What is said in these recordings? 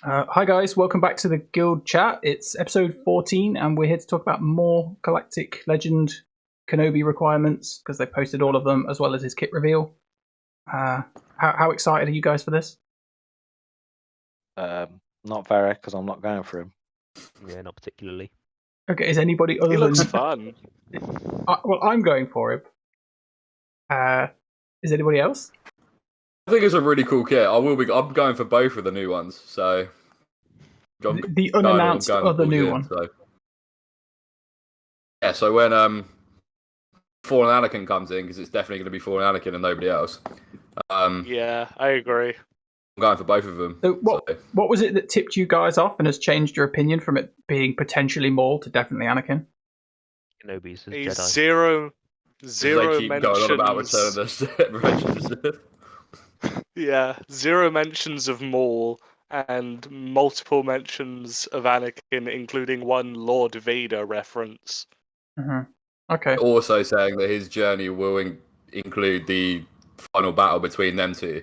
Hi guys, welcome back to the Guild chat. It's episode 14 and we're here to talk about more Galactic Legend Kenobi requirements because they posted all of them as well as his kit reveal. How excited are you guys for this? Not very, because I'm not going for him. Yeah, not particularly. Okay, is anybody other He looks than... fun. Well, I'm going for him. Is anybody else? I think it's a really cool kit. I'm going for both of the new ones. So The unannounced other new one. So. Yeah. So when Fallen Anakin comes in, because it's definitely going to be Fallen Anakin and nobody else. Yeah, I agree. I'm going for both of them. So what was it that tipped you guys off and has changed your opinion from it being potentially Maul to definitely Anakin? Kenobi's a He's Jedi. zero They keep mentions. going on about Return of the Yeah, zero mentions of Maul and multiple mentions of Anakin, including one Lord Vader reference. Mm-hmm. Okay. Also saying that his journey will include the final battle between them two.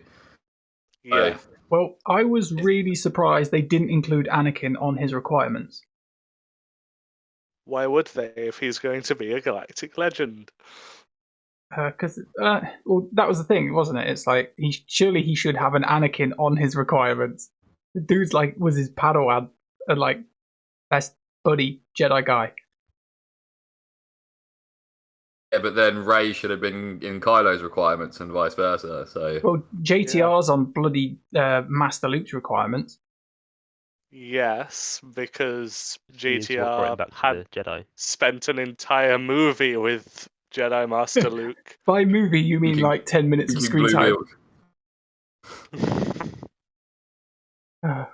Yeah. Well, I was really surprised they didn't include Anakin on his requirements. Why would they if he's going to be a galactic legend? Because well, that was the thing, wasn't it? It's like surely he should have an Anakin on his requirements. The dude's like was his Padawan and like best buddy Jedi guy. Yeah, but then Rey should have been in Kylo's requirements and vice versa. So Well, JTR's on bloody Master Luke's requirements. Yes, because He is what brought him JTR back to had the Jedi. spent an entire movie with Jedi Master Luke. By movie, you mean like 10 minutes of screen time.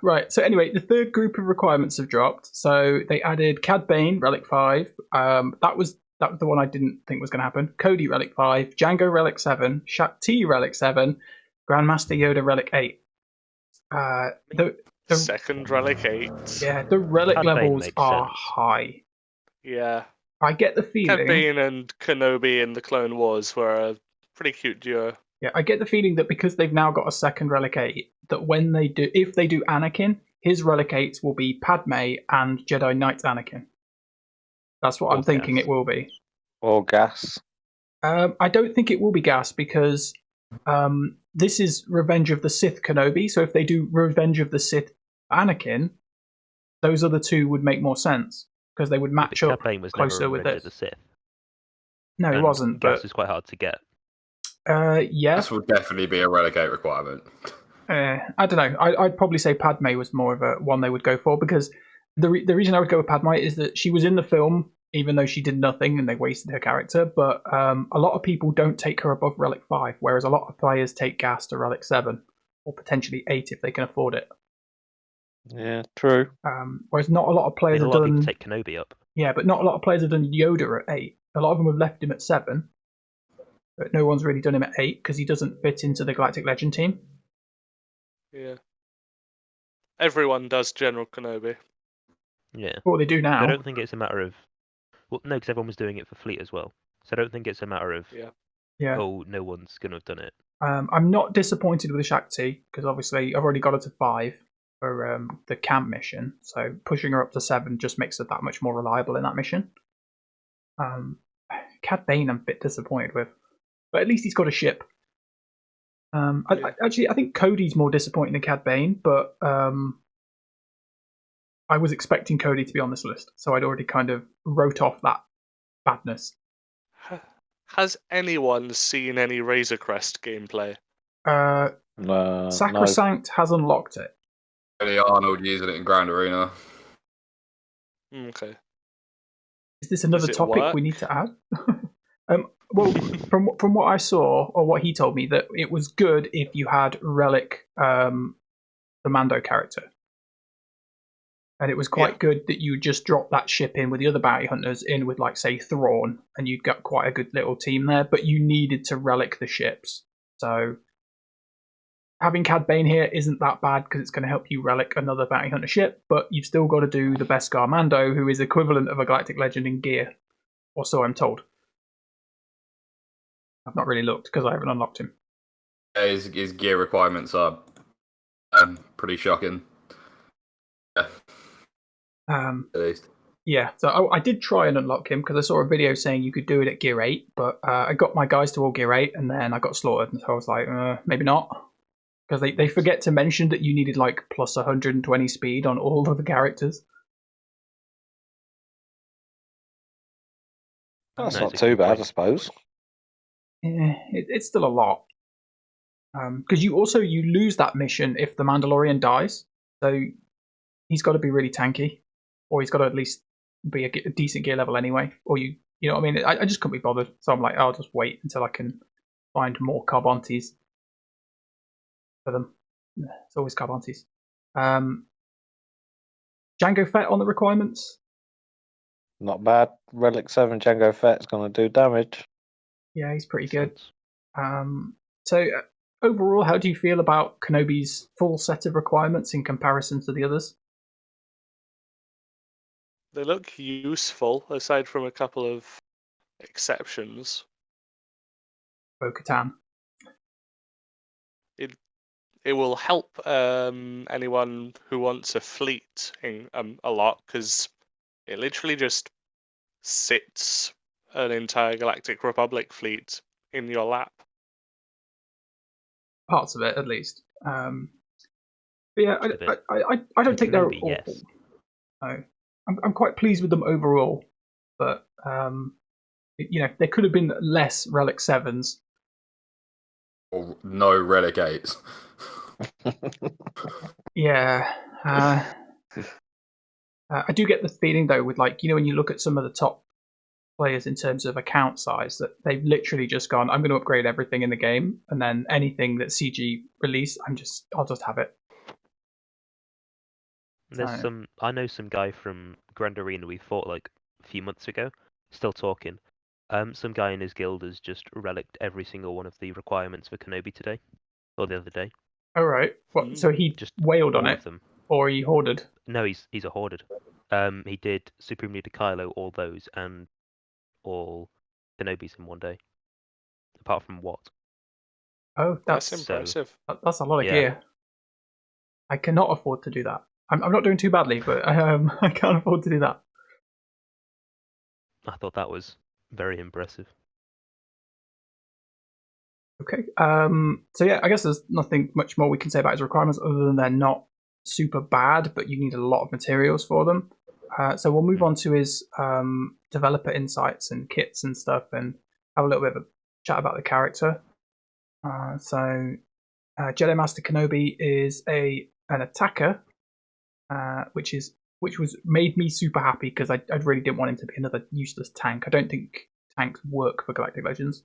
Right, so anyway, the third group of requirements have dropped. So they added Cad Bane, Relic 5. That was the one I didn't think was going to happen. Cody, Relic 5. Django, Relic 7. Shaq T, Relic 7. Grandmaster Yoda, Relic 8. The Second Relic 8. Yeah, the Relic Cad Bane levels makes are sense. high. Yeah. I get the feeling... Cad Bane and Kenobi in the Clone Wars were a pretty cute duo. Yeah, I get the feeling that because they've now got a second Relic 8, that when they do, if they do Anakin, his Relic 8s will be Padme and Jedi Knight Anakin. That's what I'm thinking it will be. Or gas. I don't think it will be gas because this is Revenge of the Sith Kenobi, so if they do Revenge of the Sith Anakin, those other two would make more sense because they would match up Cad Bane was closer never with Revenge this. of the Sith. No, it And wasn't. gas But is quite hard to get. yeah. This will definitely be a Relegate requirement. I don't know. I'd probably say Padme was more of a one they would go for because the reason I would go with Padme is that she was in the film, even though she did nothing and they wasted her character. But a lot of people don't take her above Relic 5, whereas a lot of players take Gas to Relic 7 or potentially 8 if they can afford it. Yeah, true. Whereas not a lot of players A have lot of done. people take Kenobi up. Yeah, but not a lot of players have done Yoda at 8. A lot of them have left him at 7, but no one's really done him at 8 because he doesn't fit into the Galactic Legend team. Yeah. Everyone does General Kenobi. Yeah. Well, they do now. I don't think it's a matter of... Well, no, because everyone was doing it for Fleet as well. So I don't think it's a matter of, Yeah. oh, no one's going to have done it. I'm not disappointed with the Shakti because obviously I've already got her to 5 for the camp mission, so pushing her up to 7 just makes her that much more reliable in that mission. Cad Bane I'm a bit disappointed with, but at least he's got a ship. I think Cody's more disappointing than Cad Bane, but I was expecting Cody to be on this list, so I'd already kind of wrote off that badness. Has anyone seen any Razor Crest gameplay? Sacrosanct has unlocked it. Eddie Arnold using it in Grand Arena. Okay. Is this another topic work? we need to add? Well, from what I saw, or what he told me, that it was good if you had Relic, the Mando character. And it was quite good that you just drop that ship in with the other bounty hunters in with, like, say, Thrawn, and you'd got quite a good little team there, but you needed to relic the ships. So having Cad Bane here isn't that bad because it's going to help you relic another bounty hunter ship, but you've still got to do the Beskar Mando, who is equivalent of a Galactic Legend in gear, or so I'm told. I've not really looked because I haven't unlocked him. His gear requirements are pretty shocking. At least. Yeah, so I did try and unlock him because I saw a video saying you could do it at Gear 8, but I got my guys to all Gear 8 and then I got slaughtered, and so I was like, maybe not. Because they forget to mention that you needed like plus 120 speed on all of the characters. That's No, not it's a too good bad, point. I suppose. Yeah, it's still a lot. Because you lose that mission if the Mandalorian dies, so he's got to be really tanky, or he's got to at least be a decent gear level anyway. Or you know what I mean? I just couldn't be bothered, so I'm like, I'll just wait until I can find more Carbontes for them. Yeah, it's always Carbontes. Jango Fett on the requirements. Not bad. Relic 7 Jango Fett's going to do damage. Yeah, he's pretty Makes good. sense. So overall, how do you feel about Kenobi's full set of requirements in comparison to the others? They look useful, aside from a couple of exceptions. Bo-Katan. It will help anyone who wants a fleet a lot, because it literally just sits an entire Galactic Republic fleet in your lap. Parts of it, at least. But yeah, Most of it. I don't think they're Kenobi, awful. yes. No. I'm quite pleased with them overall, but there could have been less Relic 7s. Or no Relic 8s. Yeah. I do get the feeling, though, with when you look at some of the top players in terms of account size, that they've literally just gone, I'm going to upgrade everything in the game, and then anything that CG release, I'll just have it. There's I know some guy from Grand Arena we fought like a few months ago, still talking. Some guy in his guild has just relicked every single one of the requirements for Kenobi today, or the other day. All right. What? So he Just wailed on all it, of them. or he hoarded? No, he's a hoarded. He did Supreme Leader Kylo, all those, and all Kenobis in one day. Apart from what? Oh, That's that's impressive. that's a lot of Yeah. gear. I cannot afford to do that. I'm not doing too badly, but I can't afford to do that. I thought that was very impressive. Okay. So yeah, I guess there's nothing much more we can say about his requirements other than they're not super bad, but you need a lot of materials for them. So we'll move on to his developer insights and kits and stuff, and have a little bit of a chat about the character. So Jedi Master Kenobi is an attacker, which was made me super happy because I really didn't want him to be another useless tank. I don't think tanks work for Galactic Legends.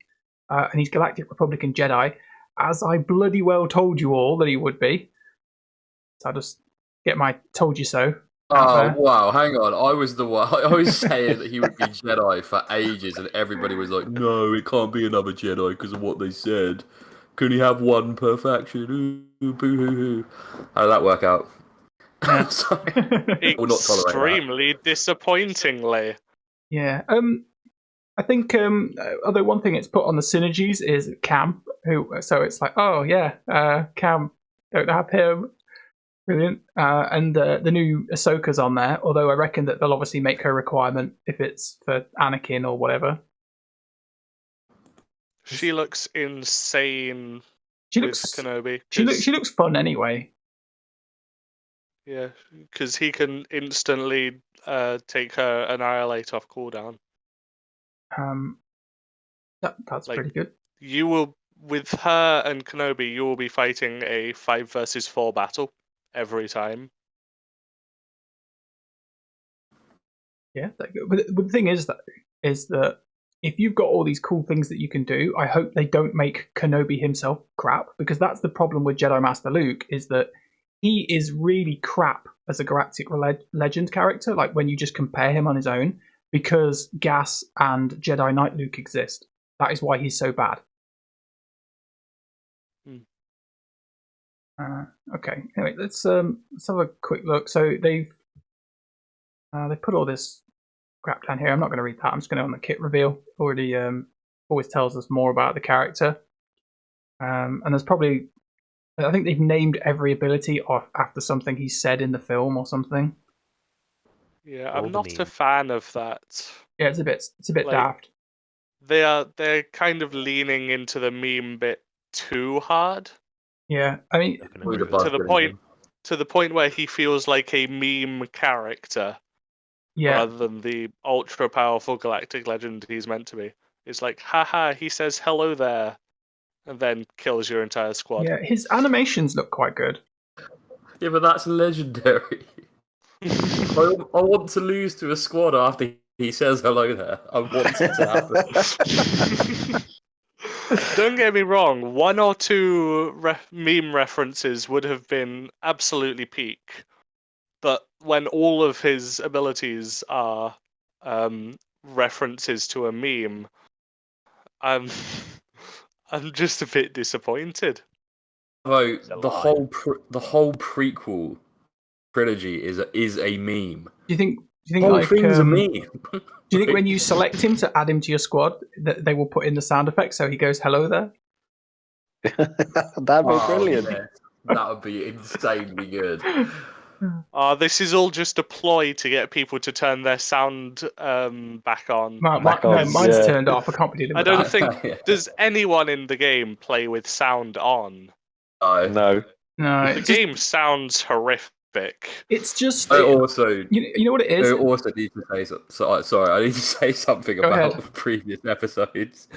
And he's Galactic Republican Jedi, as I bloody well told you all that he would be. So I'll just get my told you so. Oh, wow, hang on. I was the one. I was saying that he would be Jedi for ages, and everybody was like, no, it can't be another Jedi because of what they said. Can he have one per faction? Ooh, boo-hoo-hoo. How did that work out? Yeah. Sorry. I will not tolerate that. Extremely disappointingly. Yeah. I think although one thing it's put on the synergies is Cam, so it's like, oh yeah, Cam, don't have him. Brilliant. And the new Ahsoka's on there, although I reckon that they'll obviously make her requirement if it's for Anakin or whatever. She looks insane She with looks Kenobi. she looks fun anyway. Yeah, because he can instantly take her Annihilate off cooldown. That's pretty good. You will, with her and Kenobi, you will be fighting a 5 versus 4 battle every time. Yeah, but the thing is that if you've got all these cool things that you can do, I hope they don't make Kenobi himself crap, because that's the problem with Jedi Master Luke, is that he is really crap as a Galactic Legend character, like when you just compare him on his own, because Gas and Jedi Knight Luke exist. That is why he's so bad. Okay, anyway, let's have a quick look. So they put all this crap down here. I'm not going to read that. I'm just going to on the kit reveal. Already always tells us more about the character. And there's probably, I think they've named every ability after something he said in the film or something. Yeah, All I'm the not a memes. fan of that. Yeah, it's a bit Like, daft. They're kind of leaning into the meme bit too hard. Yeah, I mean, I can With agree the with To that. the point where he feels like a meme character yeah, rather than the ultra powerful galactic legend he's meant to be. It's like, haha, he says hello there, and then kills your entire squad. yeah. His animations look quite good. Yeah, but that's legendary. I want to lose to a squad after he says hello there. I want it to happen. Don't get me wrong, one or two meme references would have been absolutely peak. But when all of his abilities are references to a meme, I'm I'm just a bit disappointed. Although It's a the lie. whole prequel trilogy is a meme. Do you think The whole like thing's a meme. do you think when you select him to add him to your squad that they will put in the sound effect so he goes hello there? That'd be brilliant. Yeah. That would be insanely good. This is all just a ploy to get people to turn their sound back on. Back on, mine's yeah. turned off. I can't be dealing I with don't that. think Yeah. does anyone in the game play with sound on. No. No, The game sounds horrific. it's just I also you know what it is. I also need to say sorry. I need to say something Go about ahead. previous episodes.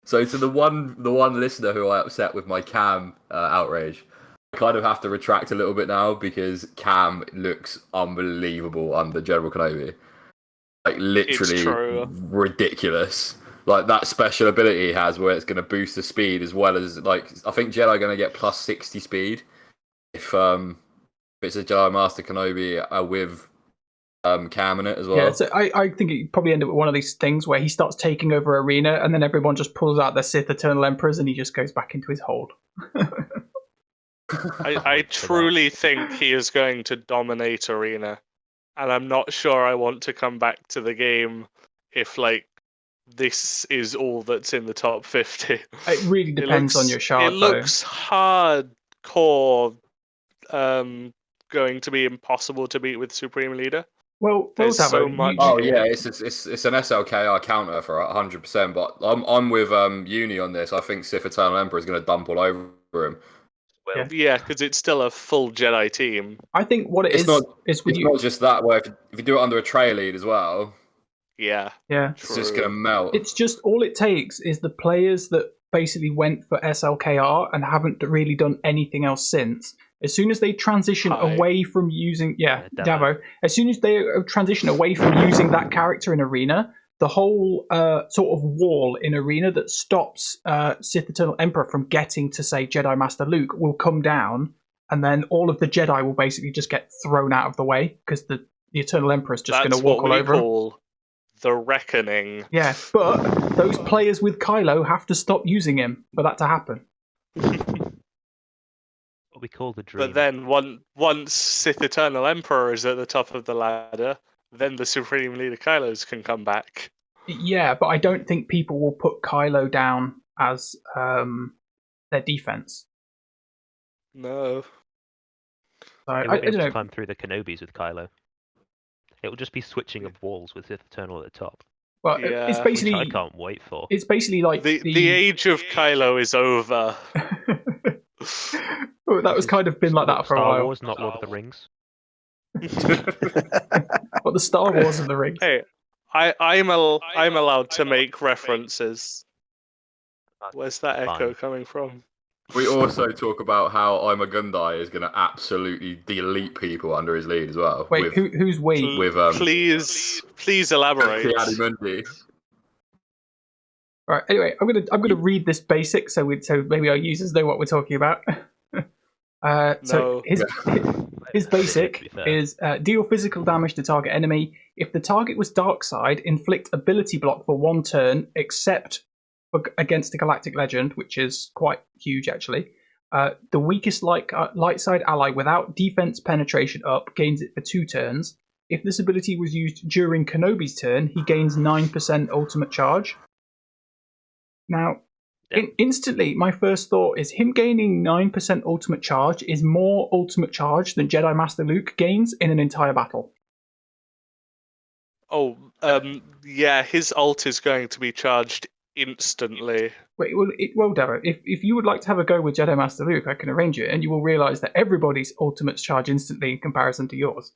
So to the one listener who I upset with my Cam outrage, I kind of have to retract a little bit now because Cam looks unbelievable under General Kenobi. Like literally true. ridiculous. Like that special ability he has where it's going to boost the speed as well as like I think Jedi are going to get plus 60 speed if it's a Jedi Master Kenobi with Cam in it as well. Yeah, so I think it probably end up with one of these things where he starts taking over Arena and then everyone just pulls out their Sith Eternal Emperors and he just goes back into his hold. I truly think he is going to dominate Arena, and I'm not sure I want to come back to the game if like this is all that's in the top 50. It really depends on your shard. It looks hardcore. Going to be impossible to beat with Supreme Leader. Well, There's Davvo, so much. Oh yeah, it's an SLKR counter for 100%. But I'm with Uni on this. I think Sith Eternal Emperor is going to dump all over him. Well, Yeah, because it's still a full Jedi team. I think what It's not with you. not just that. Where if you do it under a tray lead as well, Yeah, Yeah, it's just going to melt. it's just all it takes is the players that basically went for SLKR and haven't really done anything else since. As soon as they transition away from using, Davvo. As soon as they transition away from using that character in Arena, the whole sort of wall in Arena that stops Sith Eternal Emperor from getting to, say, Jedi Master Luke will come down, and then all of the Jedi will basically just get thrown out of the way because the Eternal Emperor is just going to walk all over them. Call the Reckoning. Yeah, but those players with Kylo have to stop using him for that to happen. what we call the dream. But then once Sith Eternal Emperor is at the top of the ladder, then the Supreme Leader Kylos can come back. Yeah, but I don't think people will put Kylo down as their defense. No. So, They I won't be don't able to know. climb through the Kenobis with Kylo. It will just be switching of walls with Sith Eternal at the top. Well, Yeah, it's Which basically I can't wait for. it's basically like The age of Kylo is over. Oh, that was kind of been like that for a Star while. Wars, not Lord of the Rings. But the Star Wars of the Rings. Hey, I'm allowed to make references. Where's that echo coming from? We also talk about how I'm a Gundai is going to absolutely delete people under his lead as well. Wait, who's we? With Please elaborate. Mundi. Right. Anyway, I'm gonna read this basic so maybe our users know what we're talking about. So his basic is deal physical damage to target enemy. If the target was dark side, inflict ability block for 1 turn, except against a galactic legend, which is quite huge actually. The weakest light side ally without defense penetration up gains it for 2 turns. If this ability was used during Kenobi's turn, he gains 9% ultimate charge. Now, instantly, my first thought is him gaining 9% ultimate charge is more ultimate charge than Jedi Master Luke gains in an entire battle. Yeah, his ult is going to be charged instantly. Wait, well, Davvo, if you would like to have a go with Jedi Master Luke, I can arrange it, and you will realise that everybody's ultimates charge instantly in comparison to yours.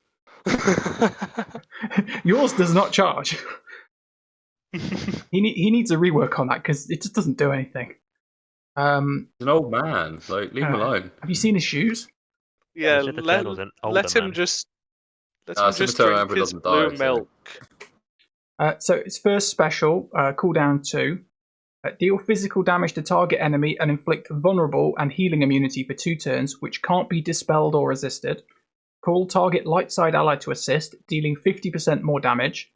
Yours does not charge. He needs a rework on that because it just doesn't do anything. He's an old man. Like, leave him alone. Have you seen his shoes? Yeah, Said the Colonel's an older let him man. just Civic drink Tyranno his doesn't blue die, so- milk. So its first special, cooldown 2. Deal physical damage to target enemy and inflict vulnerable and healing immunity for 2 turns, which can't be dispelled or resisted. Call target light side ally to assist, dealing 50% more damage.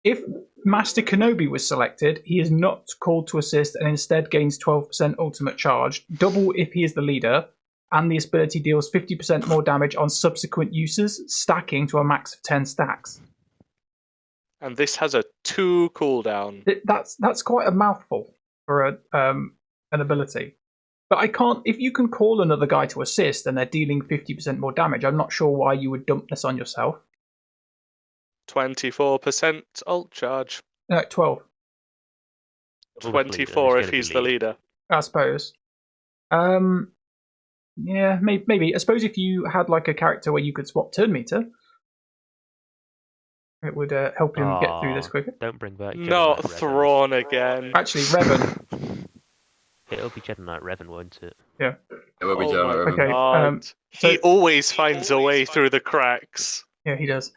If Master Kenobi was selected, he is not called to assist and instead gains 12% ultimate charge, double if he is the leader, and this ability deals 50% more damage on subsequent uses, stacking to a max of 10 stacks. And this has a 2 cooldown. That's quite a mouthful for an ability. But I can't. If you can call another guy to assist and they're dealing 50% more damage, I'm not sure why you would dump this on yourself. 24% ult charge. 12, 24 if he's the leader. I suppose. Yeah, maybe. I suppose if you had like a character where you could swap turn meter, it would help him get through this quicker. Don't bring back Jedi Not Knight Revan. Thrawn again. Actually, Revan. It'll be Jedi Knight Revan, won't it? Yeah. It will be Oh Jedi my Revan. Okay. God. He always finds a way through the cracks. Yeah, he does.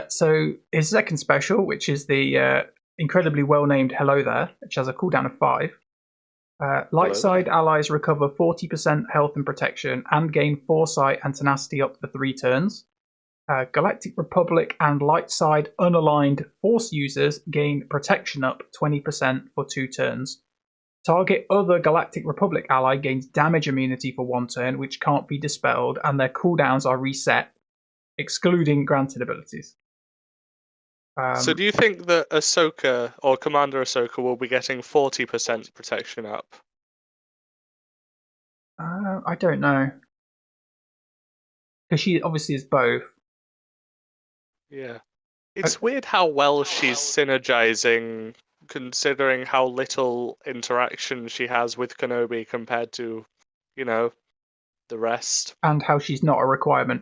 So his second special, which is the incredibly well-named Hello There, which has a cooldown of 5. Light side allies recover 40% health and protection and gain foresight and tenacity up to 3 turns. Galactic Republic and light side unaligned force users gain protection up 20% for 2 turns. Target other Galactic Republic ally gains damage immunity for 1 turn, which can't be dispelled, and their cooldowns are reset, excluding granted abilities. So do you think that Ahsoka or Commander Ahsoka will be getting 40% protection up? I don't know. Because she obviously is both. Yeah. It's weird how well she's synergizing, considering how little interaction she has with Kenobi compared to, the rest. And how she's not a requirement.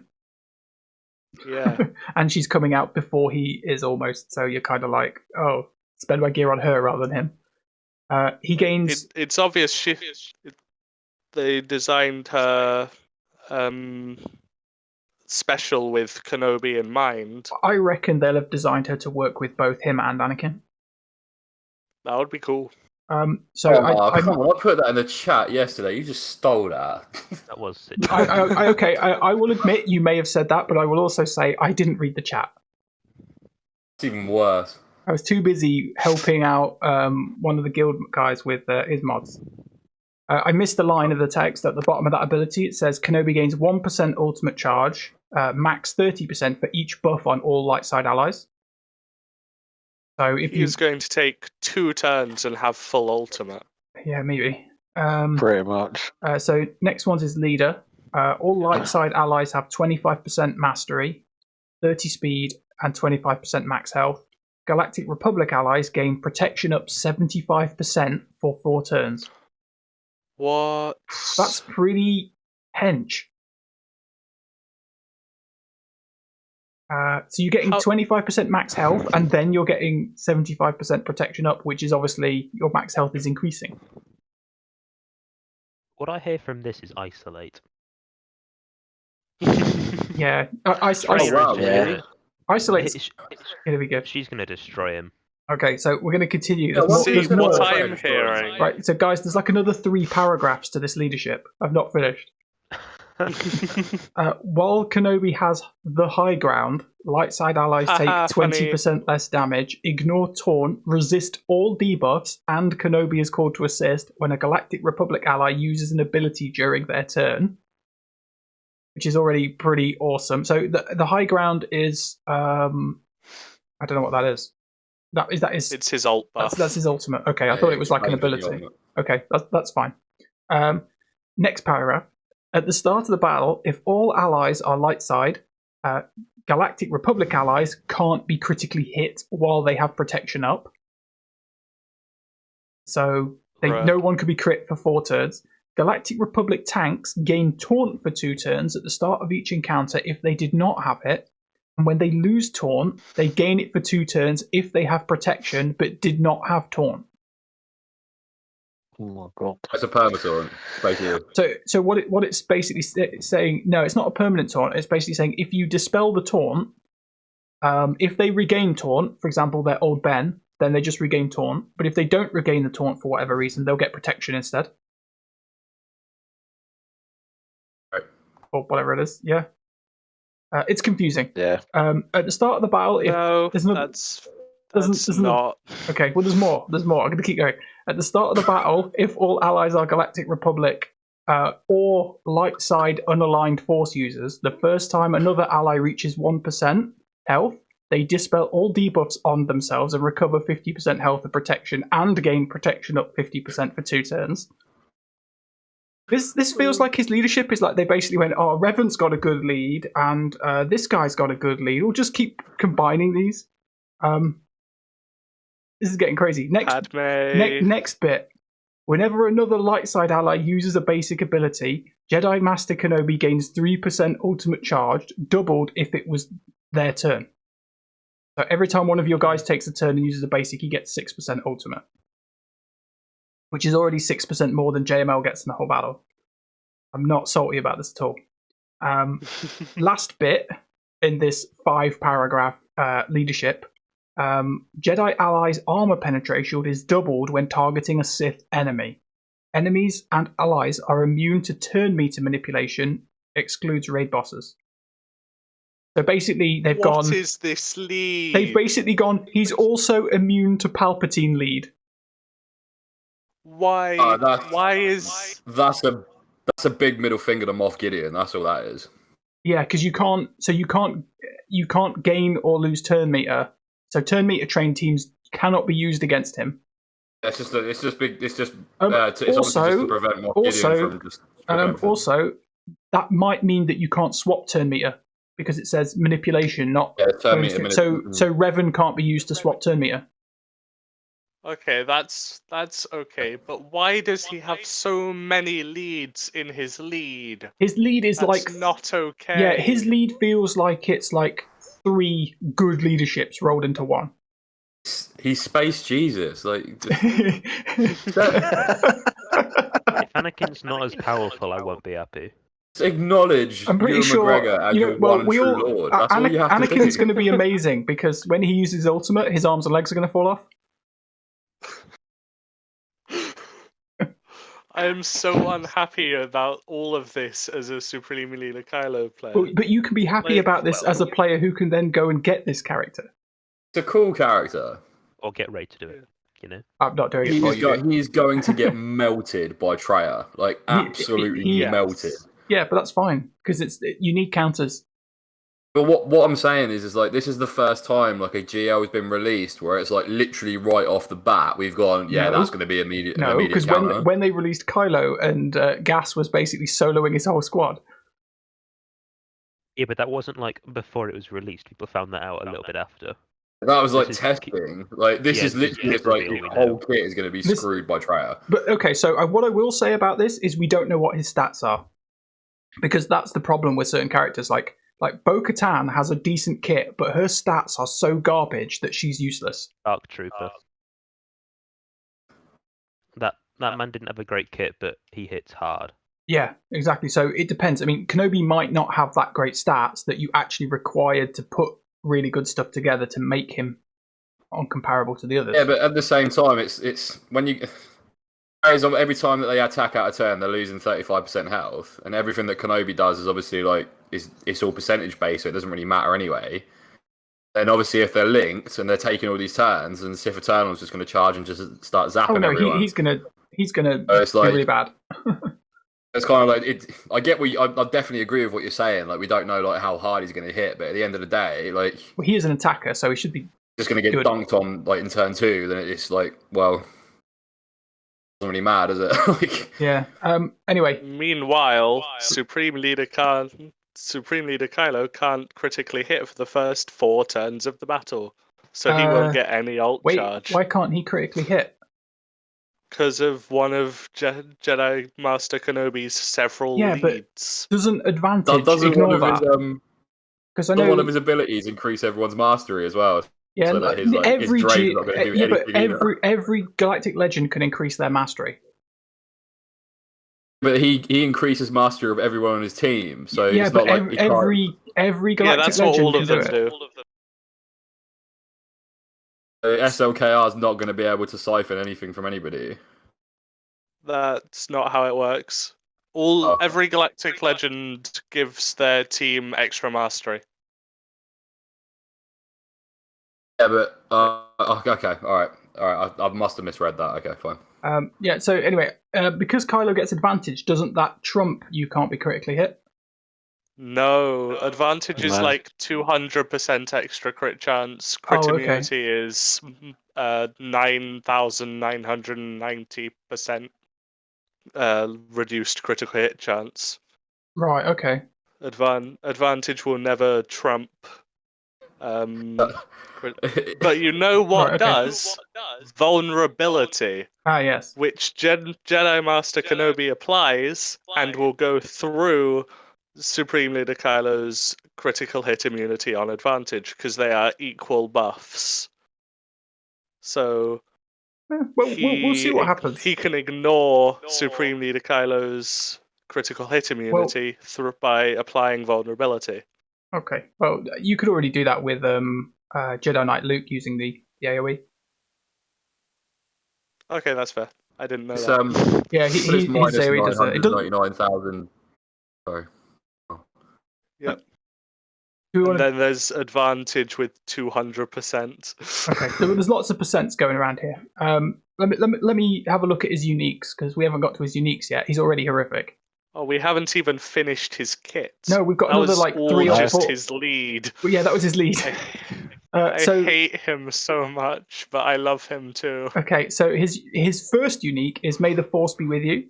Yeah. And she's coming out before he is almost, so you're kind of like, oh, spend my gear on her rather than him. He gains... It's obvious they designed her special with Kenobi in mind. I reckon they'll have designed her to work with both him and Anakin. That would be cool. So come on, I put that in the chat yesterday. You just stole that. That was. I will admit you may have said that, but I will also say I didn't read the chat. It's even worse. I was too busy helping out one of the guild guys with his mods. I missed a line of the text at the bottom of that ability. It says Kenobi gains 1% ultimate charge, max 30% for each buff on all light side allies. So if he's going to take 2 turns and have full ultimate. Yeah, maybe. Pretty much. So next one's his leader. All light side allies have 25% mastery, 30 speed, and 25% max health. Galactic Republic allies gain protection up 75% for 4 turns. What? That's pretty hench. So you're getting 25% max health, and then you're getting 75% protection up, which is obviously your max health is increasing. What I hear from this is isolate. Yeah, isolate's gonna be good. She's gonna destroy him. Okay, so we're gonna continue. There's more I'm hearing. Right, so guys, there's like another 3 paragraphs to this leadership. I've not finished. While Kenobi has the high ground, light side allies take 20% less damage, ignore taunt, resist all debuffs, and Kenobi is called to assist when a Galactic Republic ally uses an ability during their turn, which is already pretty awesome. So the high ground is I don't know what that is. It's his ult buff. That's his ultimate. Okay, I thought it was like an ability. Okay, that's fine. Next paragraph. At the start of the battle, if all allies are light side, Galactic Republic allies can't be critically hit while they have protection up. So no one could be crit for 4 turns. Galactic Republic tanks gain taunt for 2 turns at the start of each encounter if they did not have it. And when they lose taunt, they gain it for 2 turns if they have protection but did not have taunt. Oh my god. That's a perma-taunt, basically. So what it's basically saying, no, it's not a permanent taunt. It's basically saying if you dispel the taunt, if they regain taunt, for example, they're Old Ben, then they just regain taunt. But if they don't regain the taunt for whatever reason, they'll get protection instead. Right. Or whatever it is, yeah. It's confusing. Yeah. At the start of the battle, if No, there's another, that's not. Okay, well, there's more. I'm going to keep going. At the start of the battle, if all allies are Galactic Republic or light side unaligned force users, the first time another ally reaches 1% health, they dispel all debuffs on themselves and recover 50% health and protection and gain protection up 50% for 2 turns. This feels like his leadership is like they basically went, oh, Revan's got a good lead and this guy's got a good lead. We'll just keep combining these. This is getting crazy. Next bit. Whenever another light side ally uses a basic ability, Jedi Master Kenobi gains 3% ultimate charged, doubled if it was their turn. So every time one of your guys takes a turn and uses a basic, he gets 6% ultimate. Which is already 6% more than JML gets in the whole battle. I'm not salty about this at all. Last bit in this 5-paragraph leadership. Jedi allies' armor penetration is doubled when targeting a Sith enemy. Enemies and allies are immune to turn meter manipulation, excludes raid bosses. So basically, What is this lead? They've basically gone, he's also immune to Palpatine lead. Why? That's a big middle finger to Moff Gideon. That's all that is. Yeah, because you can't gain or lose turn meter. So turn meter trained teams cannot be used against him. It's just obviously just to prevent Moff Gideon from just. Also, that might mean that you can't swap turn meter because it says manipulation, not turn meter. So Revan can't be used to swap turn meter. Okay, that's okay, but why does he have so many leads in his lead? His lead is not okay. Yeah, his lead feels like it's like 3 good leaderships rolled into one. He's Space Jesus, like. If Anakin's not as powerful, I won't be happy. Acknowledge I'm pretty sure McGregor as your one true Lord. That's all you have to do. Anakin's going to be amazing because when he uses ultimate, his arms and legs are going to fall off. I am so unhappy about all of this as a Supreme Leader Kylo player. But you can be happy about this as a player who can then go and get this character. It's a cool character. Or get Ray to do it, you know? I'm not doing it for you. He's going to get melted by Traya. Like, absolutely melted. Yeah, but that's fine, because you need counters. But what I'm saying is like this is the first time like a GL has been released where it's like literally right off the bat we've gone, that's going to be immediate. No, because when they released Kylo and Gas was basically soloing his whole squad. Yeah, but that wasn't like before it was released. People found that out a little bit after. That was like testing. Like this is literally just like the whole kit is going to be screwed by Traya. But okay, so what I will say about this is we don't know what his stats are, because that's the problem with certain characters. Like Bo-Katan has a decent kit, but her stats are so garbage that she's useless. Dark Trooper. That man didn't have a great kit, but he hits hard. Yeah, exactly. So it depends. I mean, Kenobi might not have that great stats that you actually required to put really good stuff together to make him uncomparable to the others. Yeah, but at the same time, it's when you... Every time that they attack out of turn, they're losing 35% health, and everything that Kenobi does is obviously like it's all percentage based, so it doesn't really matter anyway. Then obviously, if they're linked and they're taking all these turns, and Sith Eternal's just going to charge and just start zapping everyone. He's gonna it's like, really bad. It's kind of like it. I get what I definitely agree with what you're saying. Like we don't know like how hard he's going to hit, but at the end of the day, like he is an attacker, so he should be just going to get dunked on like in turn 2. Then it's like, well. Doesn't really matter, does it? Yeah. Anyway. Meanwhile, Supreme Leader Khan Supreme Leader Kylo can't critically hit for the first 4 turns of the battle, so he won't get any ult Wait, charge. why can't he critically hit? Because of one of Jedi Master Kenobi's several leads. Doesn't advantage Doesn't ignore one of that? his Because I know one of his abilities increase everyone's mastery as well. yeah, so that his every drain's not going to do but anything either. every galactic legend can increase their mastery. But he increases mastery of everyone on his team, so yeah, it's but not like he every galactic that's what legend all can of do them it. do. SLKR is not going to be able to siphon anything from anybody. That's not how it works. Every galactic legend gives their team extra mastery. Yeah, but okay, all right. I must have misread that. Okay, fine. Yeah. So anyway, because Kylo gets advantage, doesn't that trump you can't be critically hit? No, advantage is No. like 200% extra crit chance. Crit Oh, okay. immunity is 9,990% reduced critical hit chance. Right. Okay. Advantage will never trump. But you know what Right, okay. does? Vulnerability, Ah, yes. which Jedi Master Kenobi applies and will go through Supreme Leader Kylo's critical hit immunity on advantage because they are equal buffs. So We'll see what happens. He can ignore Supreme Leader Kylo's critical hit immunity by applying vulnerability. Okay. Well, you could already do that with Jedi Knight Luke using the AoE. Okay, that's fair. I didn't know that. Yeah, his AoE does that. It doesn't. 999,000. Sorry. Yep. And then there's advantage with 200%. Okay, so there's lots of percents going around here. Let me have a look at his uniques because we haven't got to his uniques yet. He's already horrific. Oh, we haven't even finished his kit. No, we've got another like 3 or 4. His lead. Well, yeah, that was his lead. I hate him so much, but I love him too. Okay, so his first unique is May the Force be with you.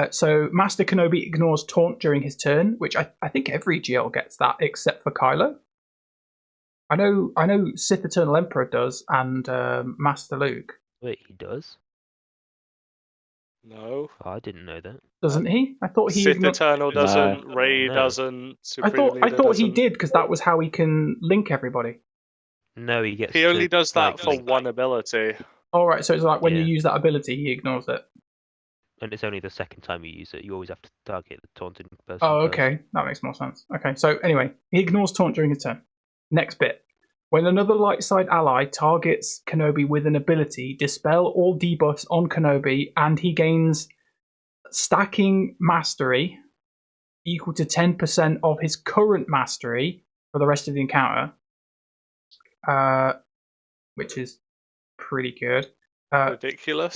So Master Kenobi ignores taunt during his turn, which I think every GL gets that except for Kylo. I know Sith Eternal Emperor does and Master Luke. Wait, he does? No. Oh, I didn't know that. Doesn't he? I thought he Sith Eternal doesn't, No. Rey doesn't, Supreme I Leader thought he doesn't. did because that was how he can link everybody. No, he gets. He only does that for link. one ability. All right, so it's like when you use that ability, he ignores it. And it's only the second time you use it. You always have to target the taunting person. Oh, first. okay. That makes more sense. Okay, so anyway, he ignores taunt during his turn. Next bit. When another light side ally targets Kenobi with an ability, dispel all debuffs on Kenobi, and he gains stacking mastery equal to 10% of his current mastery for the rest of the encounter, which is pretty good. Ridiculous.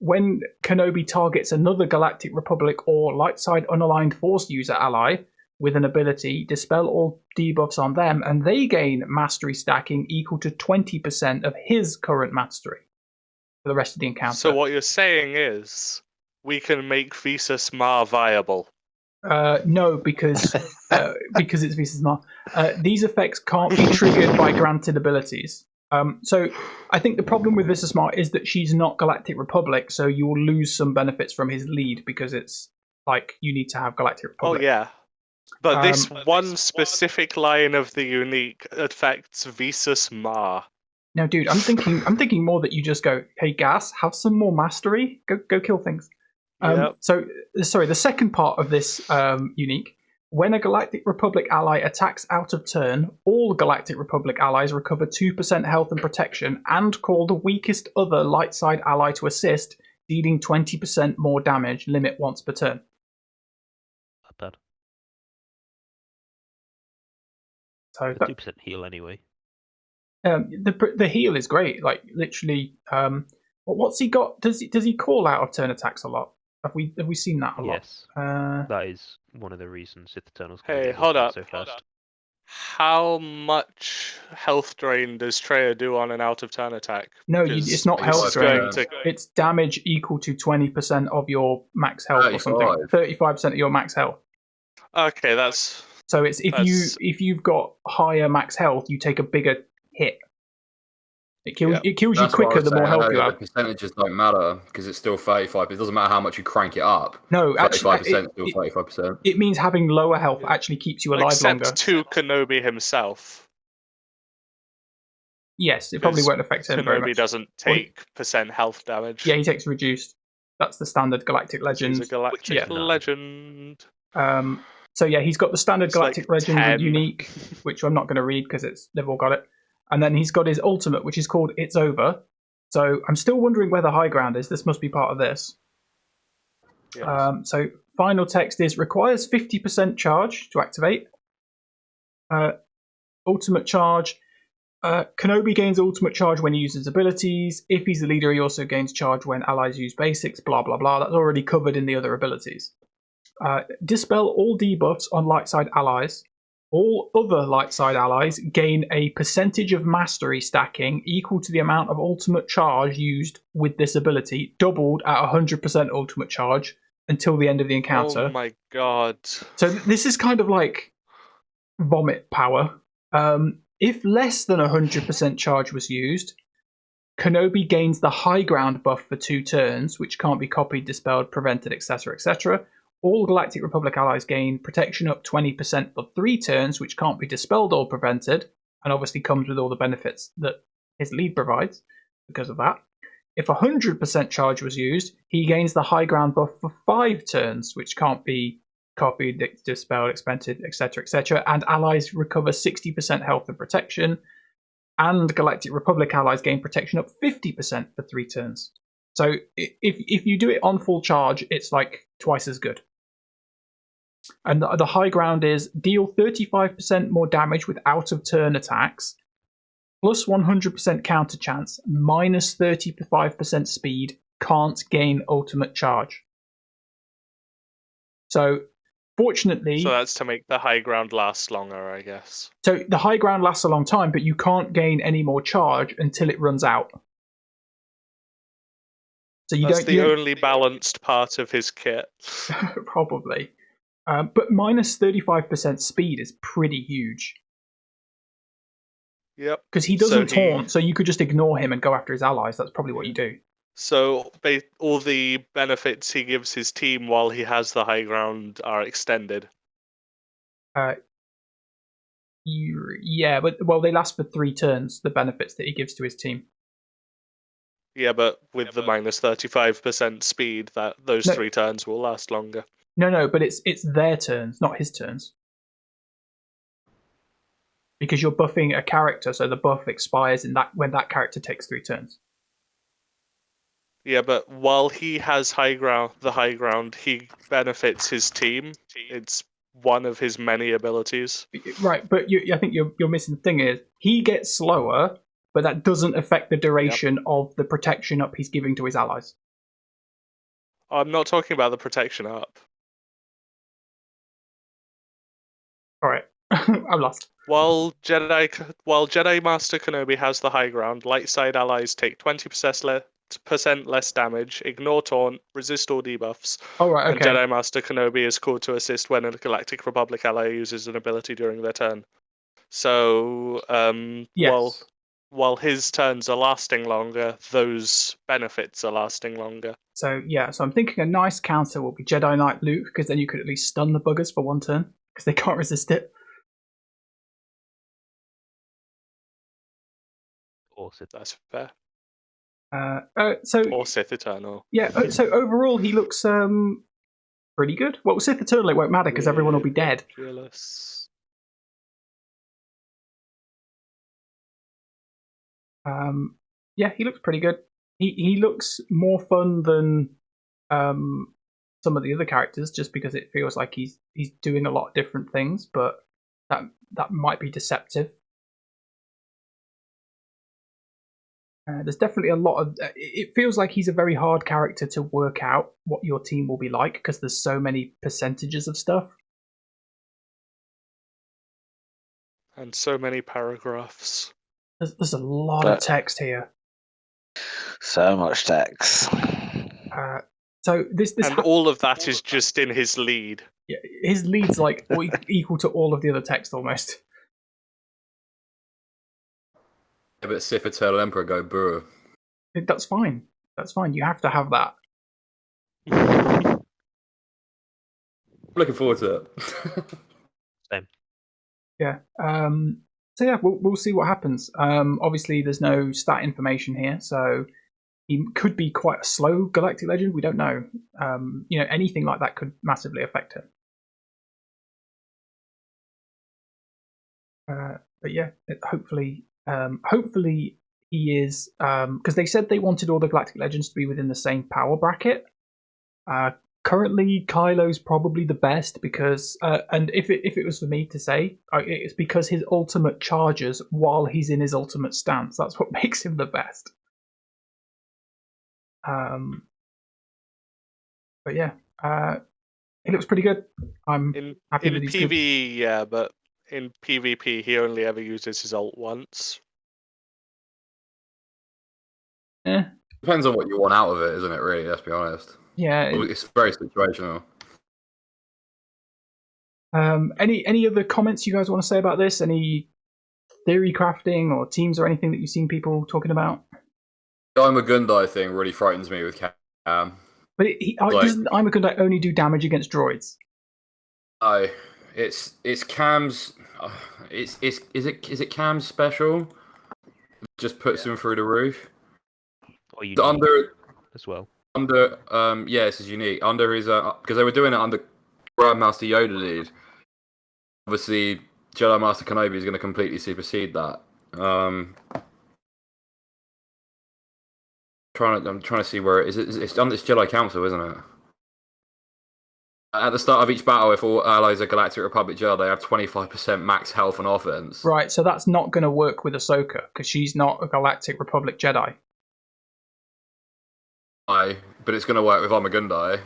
When Kenobi targets another Galactic Republic or light side unaligned Force user ally with an ability, dispel all debuffs on them, and they gain mastery stacking equal to 20% of his current mastery for the rest of the encounter. So what you're saying is we can make Visas Mar viable. No, because it's Visas Mar. These effects can't be triggered by granted abilities. So I think the problem with Visas Mar is that she's not Galactic Republic, so you will lose some benefits from his lead because it's like you need to have Galactic Republic. Oh yeah. But this one specific line of the unique affects Visas Mar. No, dude, I'm thinking more that you just go, hey, Gas, have some more mastery. Go kill things. Yep. So, sorry, the second part of this unique. When a Galactic Republic ally attacks out of turn, all Galactic Republic allies recover 2% health and protection and call the weakest other light side ally to assist, dealing 20% more damage, limit once per turn. Not bad. So 2% heal anyway. the heal is great. Like literally, what's he got? Does he call out of turn attacks a lot? Have we seen that a lot? Yes. That is one of the reasons Sith Eternals. Hey, hold up. So fast. How much health drain does Traya do on an out of turn attack? No, it's not health drain. To... It's damage equal to 20% of your max health or something. 35% of your max health. Okay, that's So it's if you've got higher max health, you take a bigger hit. It kills you That's what I quicker was the more saying. health you The have. percentages don't matter because it's still 35. It doesn't matter how much you crank it up. No, 35% actually, still 35%. it means having lower health actually keeps you alive except longer. to Kenobi himself. Yes, it probably won't affect him very Kenobi much. doesn't take % health damage. Yeah, he takes reduced. That's the standard Galactic Legend. He's a Galactic Yeah. Legend. So yeah, he's got the standard It's Galactic like Legend 10. with Unique, which I'm not going to read because they've all got it. And then he's got his ultimate, which is called It's Over. So I'm still wondering where the high ground is. This must be part of this. Yes. So final text is requires 50% charge to activate. Ultimate charge. Kenobi gains ultimate charge when he uses abilities. If he's the leader, he also gains charge when allies use basics. Blah blah blah. That's already covered in the other abilities. Dispel all debuffs on light side allies. All other light side allies gain a percentage of mastery stacking equal to the amount of ultimate charge used with this ability, doubled at 100% ultimate charge until the end of the encounter. Oh my god. So this is kind of like vomit power. If less than 100% charge was used, Kenobi gains the high ground buff for 2 turns, which can't be copied, dispelled, prevented, etc., etc. All Galactic Republic allies gain protection up 20% for 3 turns, which can't be dispelled or prevented, and obviously comes with all the benefits that his lead provides because of that. If 100% charge was used, he gains the high ground buff for 5 turns, which can't be copied, dispelled, expended, etc., etc., and allies recover 60% health and protection, and Galactic Republic allies gain protection up 50% for 3 turns. So if you do it on full charge, it's like twice as good. And the high ground is deal 35% more damage with out-of-turn attacks, plus 100% counter chance, minus 35% speed, can't gain ultimate charge. So, fortunately... So that's to make the high ground last longer, I guess. So the high ground lasts a long time, but you can't gain any more charge until it runs out. So That's the only balanced part of his kit. Probably. But minus 35% speed is pretty huge. Yep. Because he doesn't taunt, so you could just ignore him and go after his allies. That's probably what you do. So all the benefits he gives his team while he has the high ground are extended. Yeah, but they last for 3 turns, the benefits that he gives to his team. Yeah, but with the minus 35% speed, those 3 turns will last longer. No, but it's their turns, not his turns. Because you're buffing a character, so the buff expires when that character takes 3 turns. Yeah, but while he has the high ground, he benefits his team. It's one of his many abilities. Right, but I think you're missing the thing is he gets slower, but that doesn't affect the duration of the protection up he's giving to his allies. I'm not talking about the protection up. All right, I'm lost. While Jedi Master Kenobi has the high ground, light side allies take 20% less damage, ignore taunt, resist all debuffs. Oh, right, okay. And Jedi Master Kenobi is called to assist when a Galactic Republic ally uses an ability during their turn. So, yes. while his turns are lasting longer, those benefits are lasting longer. So I'm thinking a nice counter will be Jedi Knight Luke, because then you could at least stun the buggers for 1 turn, because they can't resist it. Or Sith. That's fair. Or Sith Eternal. Yeah, so overall he looks pretty good. Well, Sith Eternal it won't matter because everyone will be dead. Yeah, he looks pretty good. He looks more fun than some of the other characters, just because it feels like he's doing a lot of different things, but that might be deceptive. There's definitely a lot of... it feels like he's a very hard character to work out what your team will be like, because there's so many percentages of stuff. And so many paragraphs. There's a lot of text here. So much text. So this And all of that is just in his lead. Yeah, his lead's like equal to all of the other text almost. Yeah, but Sith Eternal Emperor go brewer. That's fine. That's fine. You have to have that. Looking forward to it. Same. Yeah. So yeah, we'll see what happens. Obviously, there's no stat information here, so he could be quite a slow galactic legend. We don't know. Anything like that could massively affect him. But yeah, hopefully he is, because they said they wanted all the galactic legends to be within the same power bracket. Currently, Kylo's probably the best because, and if it was for me to say, it's because his ultimate charges while he's in his ultimate stance. That's what makes him the best. But yeah, he looks pretty good. I'm happy in that he's PvE, good. yeah, but in PvP, he only ever uses his ult once. Depends on what you want out of it, isn't it? Really, let's be honest. Yeah, It's very situational. Any other comments you guys want to say about this? Any theory crafting or teams or anything that you've seen people talking about? The I'm a Gundai thing really frightens me with Cam. But doesn't I'm a Gundai only do damage against droids? No, it's Cam's. Is it Cam's special? Just puts him through the roof. Or you as well. This is unique. Under his because they were doing it under Grandmaster Yoda lead. Obviously, Jedi Master Kenobi is going to completely supersede that. I'm trying to see where it is. It's under this Jedi Council, isn't it? At the start of each battle, if all allies are Galactic Republic Jedi, they have 25% max health and offense. Right, so that's not going to work with Ahsoka because she's not a Galactic Republic Jedi. But it's going to work with Amagundai.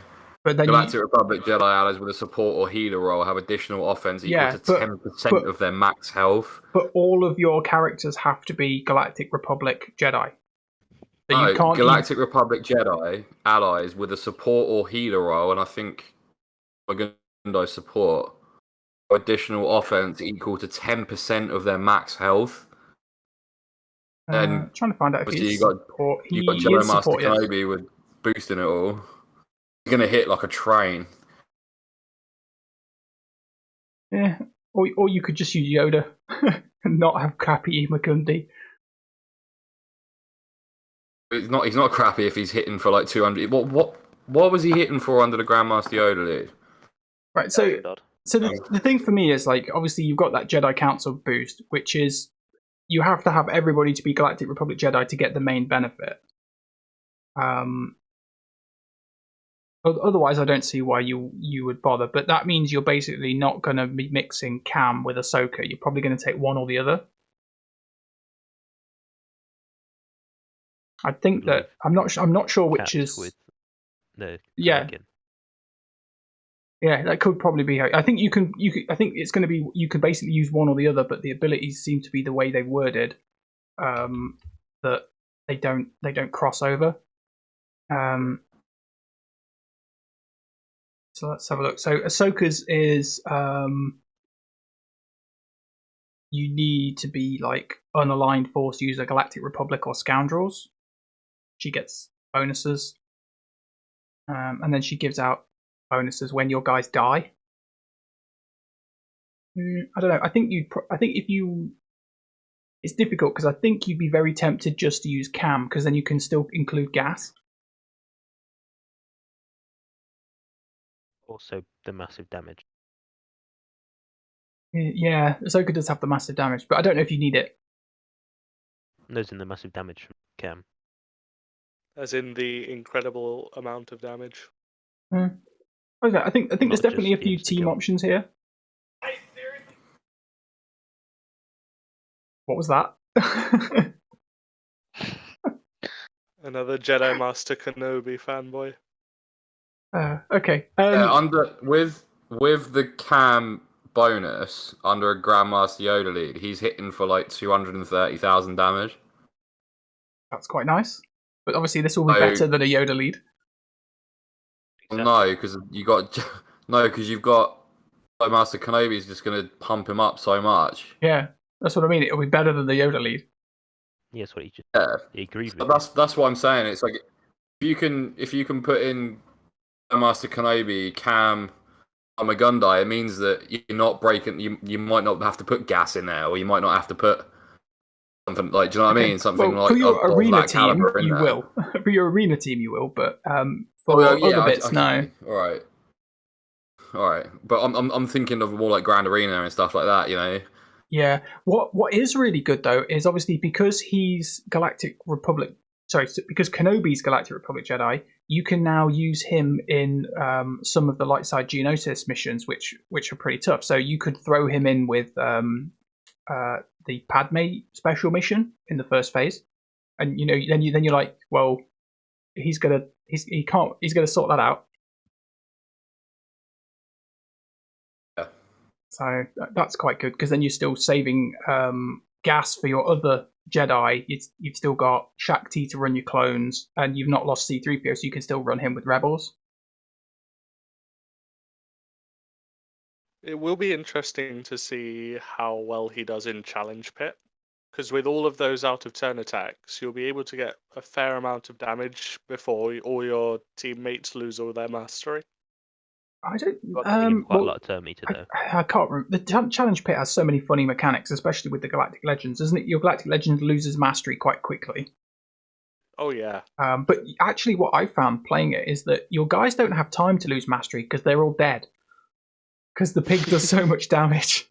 But then Galactic Republic Jedi allies with a support or healer role have additional offense equal to 10% of their max health. But all of your characters have to be Galactic Republic Jedi. So you can't Galactic Republic Jedi allies with a support or healer role, and I think Amagundai support additional offense equal to 10% of their max health. And trying to find out if he's support. You've got Jedi Master Kenobi with boosting it all. You're going to hit like a train. Yeah, or you could just use Yoda and not have crappy Makundi. He's not crappy if he's hitting for like 200. What was he hitting for under the Grandmaster Yoda lead? Right, so the thing for me is, like, obviously you've got that Jedi Council boost, which is you have to have everybody to be Galactic Republic Jedi to get the main benefit. Otherwise, I don't see why you would bother. But that means you're basically not going to be mixing Cam with Ahsoka. You're probably going to take one or the other. I think that I'm not sure which is. Yeah, that could probably be. I think you can. I think it's going to be. You could basically use one or the other, but the abilities seem to be the way they worded. That they don't cross over. So let's have a look. So Ahsoka's is you need to be like unaligned Force user, Galactic Republic or Scoundrels. She gets bonuses, and then she gives out bonuses when your guys die. I don't know. I think if you, it's difficult because I think you'd be very tempted just to use Cam because then you can still include gas. Also, the massive damage. Yeah, Ahsoka does have the massive damage, but I don't know if you need it. Those in the massive damage from Cam. As in the incredible amount of damage. Okay, I think there's definitely a few team options here. What was that? Another Jedi Master Kenobi fanboy. Okay. With the Cam bonus under a Grandmaster Yoda lead, he's hitting for like 230,000 damage. That's quite nice. But obviously, this will be better than a Yoda lead. Exactly. No, because you've got Master Kenobi is just going to pump him up so much. Yeah, that's what I mean. It'll be better than the Yoda lead. Yeah, that's what he just Yeah, he agreed with. but that's what I'm saying. It's like if you can put in Master Kenobi, Cam, Amagundai, it means that you're not breaking. You might not have to put gas in there, or you might not have to put something like. Do you know what I mean? Something well, like for your of arena that team, caliber in you there. will. For your arena team, you will. But for Oh, yeah, other bits, okay. no. All right. But I'm thinking of more like Grand Arena and stuff like that. You know. Yeah. What is really good though is obviously because he's Galactic Republic. Sorry, because Kenobi's Galactic Republic Jedi, you can now use him in some of the light side Geonosis missions, which are pretty tough. So you could throw him in with the Padme special mission in the first phase, and then you're like, well, he's gonna sort that out. Yeah. So that's quite good because then you're still saving gas for your other Jedi. You've still got Shakti to run your clones, and you've not lost C-3PO, so you can still run him with Rebels. It will be interesting to see how well he does in Challenge Pit, because with all of those out of turn attacks, you'll be able to get a fair amount of damage before all your teammates lose all their mastery. I don't. Quite a lot of turn meter though. I can't remember. The Challenge Pit has so many funny mechanics, especially with the Galactic Legends, doesn't it? Your Galactic Legend loses mastery quite quickly. Oh yeah. But actually, what I found playing it is that your guys don't have time to lose mastery because they're all dead. Because the pig does so much damage.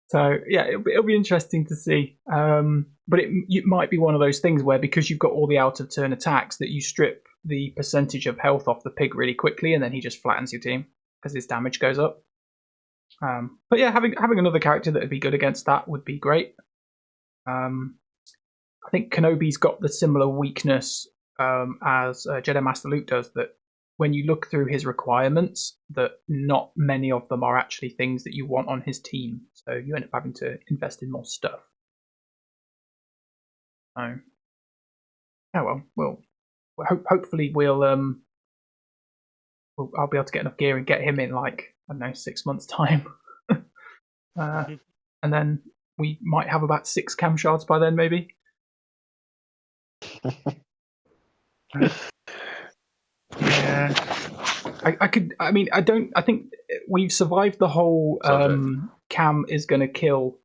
So yeah, it'll be interesting to see. But it might be one of those things where because you've got all the out of turn attacks, that you strip the percentage of health off the pig really quickly, and then he just flattens your team because his damage goes up. But yeah, having another character that would be good against that would be great. I think Kenobi's got the similar weakness as Jedi Master Luke does, that when you look through his requirements, that not many of them are actually things that you want on his team. So you end up having to invest in more stuff. So, hopefully I'll be able to get enough gear and get him in like, I don't know, 6 months' time. And then we might have about 6 cam shards by then, maybe. Yeah. I think we've survived the whole Cam is going to kill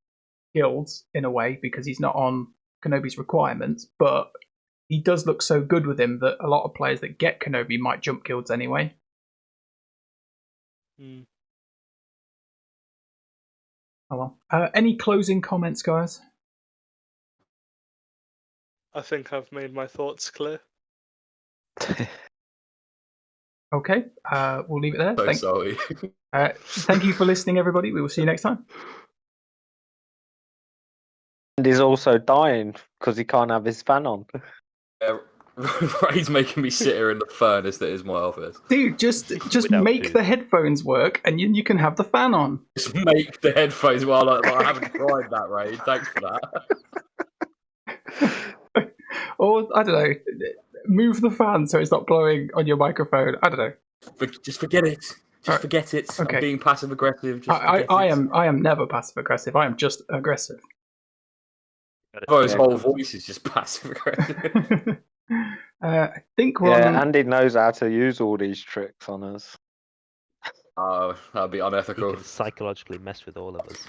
guilds in a way because he's not on Kenobi's requirements, but he does look so good with him that a lot of players that get Kenobi might jump guilds anyway. Oh well. Any closing comments, guys? I think I've made my thoughts clear. Okay, we'll leave it there. Sorry. Thank you for listening, everybody. We will see you next time. And he's also dying because he can't have his fan on. Ray's making me sit here in the furnace that is my office. Dude, just make the headphones work, and you can have the fan on. Just make the headphones. Well, I haven't tried that, Ray. Thanks for that. Or I don't know, move the fan so it's not blowing on your microphone. I don't know. Just forget it. Just forget it. Okay. I'm being passive aggressive. I am never passive aggressive. I am just aggressive. His whole voice is just passive aggressive. I think Andy knows how to use all these tricks on us. Oh, that'd be unethical. He can psychologically mess with all of us.